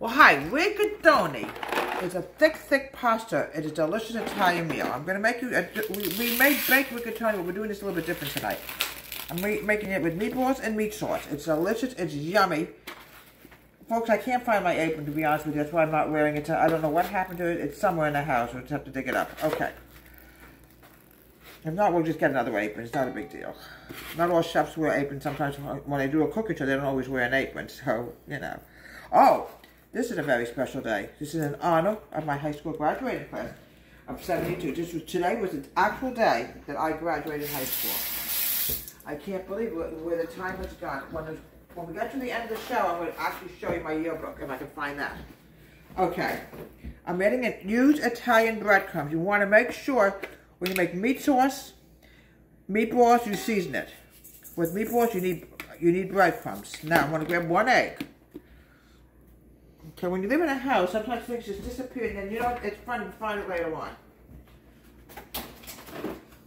Well, hi, rigatoni is a thick pasta. It is a delicious Italian meal. I'm going to make you, we made baked rigatoni, but we're doing this a little bit different tonight. I'm making it with meatballs and meat sauce. It's delicious, it's yummy. Folks, I can't find my apron, to be honest with you. That's why I'm not wearing it. I don't know what happened to it. It's somewhere in the house. We'll just have to dig it up. Okay. If not, we'll just get another apron. It's not a big deal. Not all chefs wear aprons. Sometimes when they do a cooking show, they don't always wear an apron. So, you know. Oh, this is a very special day. This is in honor of my high school graduating class of 72. Today was the actual day that I graduated high school. I can't believe where the time has gone. When we get to the end of the show, I'm going to actually show you my yearbook, if I can find that. Okay. I'm adding it. Use Italian breadcrumbs. You want to make sure when you make meat sauce, meatballs, you season it. With meatballs, you need breadcrumbs. Now, I'm going to grab 1 egg. Okay, when you live in a house, sometimes things just disappear, and then you know it's fun to find it later on.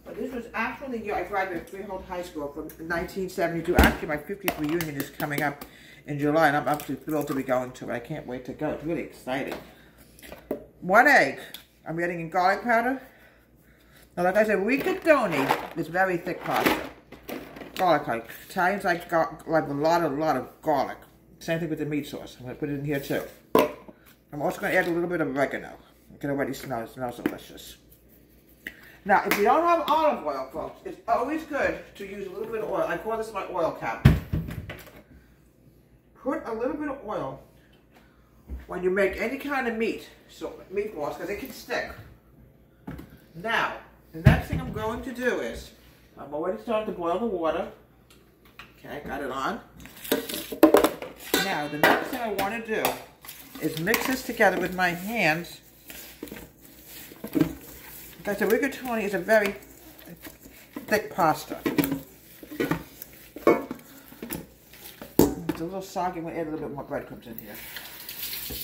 But this was actually the year I graduated Freehold High School from 1972. Actually, my 50th reunion is coming up in July, and I'm absolutely thrilled to be going to it. I can't wait to go. It's really exciting. 1 egg. I'm adding in garlic powder. Now, like I said, rigatoni is very thick pasta. Garlic. Italians like a lot of garlic. Same thing with the meat sauce. I'm going to put it in here too. I'm also going to add a little bit of oregano. You can already smell it. It smells delicious. Now, if you don't have olive oil, folks, it's always good to use a little bit of oil. I call this my oil cabinet. Put a little bit of oil when you make any kind of meat, so meatballs, because it can stick. Now, the next thing I'm going to do is, I'm already starting to boil the water. Okay, got it on. Now, the next thing I want to do is mix this together with my hands. Like I said, rigatoni is a very thick pasta. It's a little soggy. I'm going to add a little bit more breadcrumbs in here.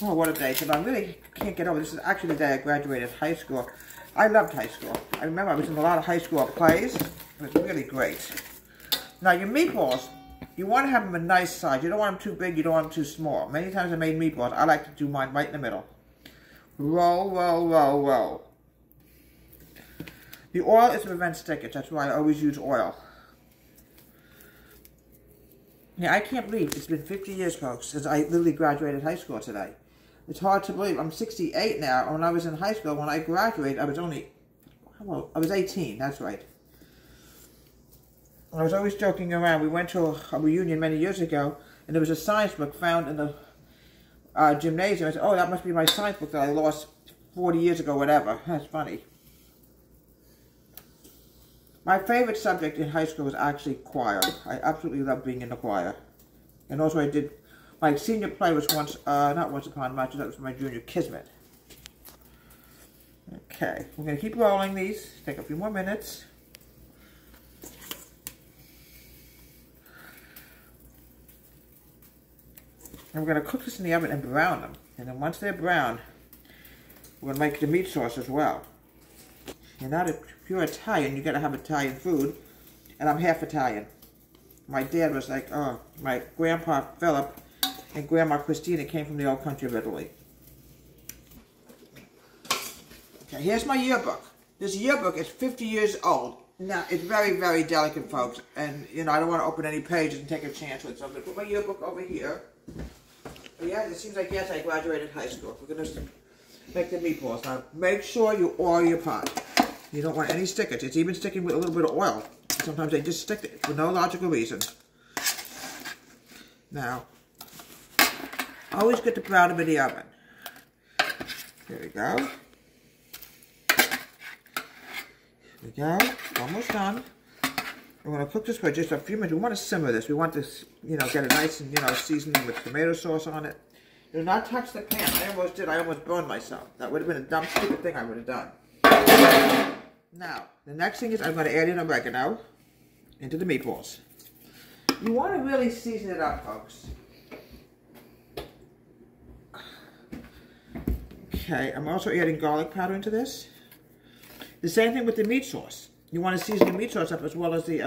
Oh, what a day. So I really can't get over. This is actually the day I graduated high school. I loved high school. I remember I was in a lot of high school plays. It was really great. Now, your meatballs, you want to have them a nice size. You don't want them too big. You don't want them too small. Many times I made meatballs. I like to do mine right in the middle. Roll. The oil is to prevent stickage. That's why I always use oil. Yeah, I can't believe it's been 50 years, folks, since I literally graduated high school today. It's hard to believe. I'm 68 now. When I was in high school, when I graduated, I was only, well, I was 18. That's right. I was always joking around. We went to a reunion many years ago, and there was a science book found in the gymnasium. I said, oh, that must be my science book that I lost 40 years ago, whatever. That's funny. My favorite subject in high school was actually choir. I absolutely loved being in the choir. And also I did, my senior play was not Once Upon a Match, that was my junior Kismet. Okay, we're going to keep rolling these. Take a few more minutes. And we're going to cook this in the oven and brown them. And then once they're brown, we're going to make the meat sauce as well. If you're Italian, you got to have Italian food. And I'm half Italian. My dad was like, oh, my grandpa Philip and grandma Christina came from the old country of Italy. Okay, here's my yearbook. This yearbook is 50 years old. Now, it's very delicate, folks. And, you know, I don't want to open any pages and take a chance with it. So I'm going to put my yearbook over here. But yeah, it seems like, yes, I graduated high school. We're going to make the meatballs. Now, make sure you oil your pot. You don't want any stickage. It's even sticking with a little bit of oil. Sometimes they just stick it for no logical reason. Now, always get to brown them in the oven. There we go. Here we go. Almost done. We're going to cook this for just a few minutes. We want to simmer this. We want this, you know, get it nice and, you know, seasoning with tomato sauce on it. Do not touch the pan. I almost did. I almost burned myself. That would have been a dumb, stupid thing I would have done. Now, the next thing is I'm going to add in oregano into the meatballs. You want to really season it up, folks. Okay, I'm also adding garlic powder into this. The same thing with the meat sauce. You want to season the meat sauce up as well as the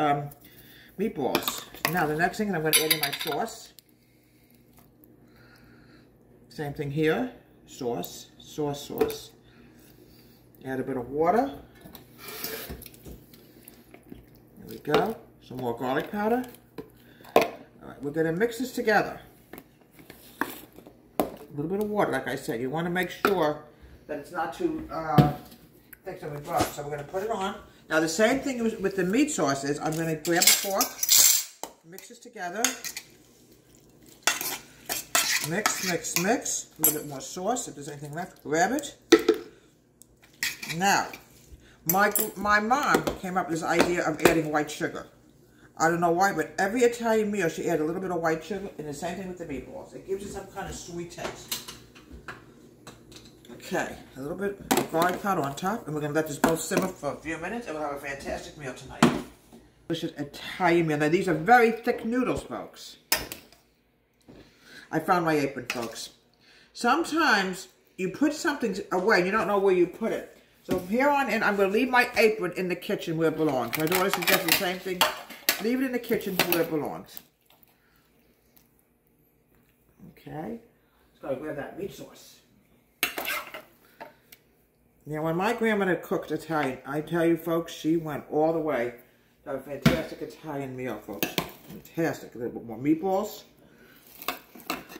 meatballs. Now, the next thing is I'm going to add in my sauce. Same thing here. Sauce, sauce, sauce. Add a bit of water. There we go. Some more garlic powder. All right, we're going to mix this together. A little bit of water, like I said. You want to make sure that it's not too thick so we burn. So we're going to put it on. Now the same thing with the meat sauce is I'm going to grab a fork, mix this together. Mix, mix, mix. A little bit more sauce if there's anything left. Grab it. Now, my mom came up with this idea of adding white sugar. I don't know why, but every Italian meal she added a little bit of white sugar, and the same thing with the meatballs. It gives you some kind of sweet taste. Okay, a little bit of garlic powder on top, and we're going to let this both simmer for a few minutes, and we'll have a fantastic meal tonight. Delicious Italian meal. Now, these are very thick noodles, folks. I found my apron, folks. Sometimes you put something away and you don't know where you put it. So from here on in, I'm going to leave my apron in the kitchen where it belongs. My daughter suggested the same thing. Leave it in the kitchen where it belongs. Okay. Let's go grab that meat sauce. Now, when my grandmother cooked Italian, I tell you, folks, she went all the way to a fantastic Italian meal, folks. Fantastic. A little bit more meatballs.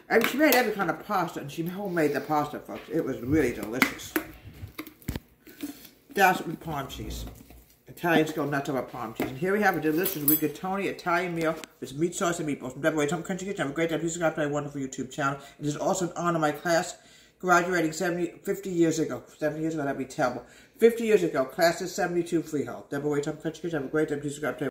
And she made every kind of pasta, and she homemade the pasta, folks. It was really delicious. Douse it with palm cheese. Italians go nuts over palm cheese. And here we have a delicious rigatoni Italian meal with meat sauce and meatballs. From Deborah Home Country Kitchen. Have a great day. Please subscribe to my wonderful YouTube channel. It is also an honor my class graduating 50 years ago. 70 years ago, that'd be terrible. 50 years ago, class is 72 freehold. Deborah Home Country Kitchen. Have a great day. Please subscribe to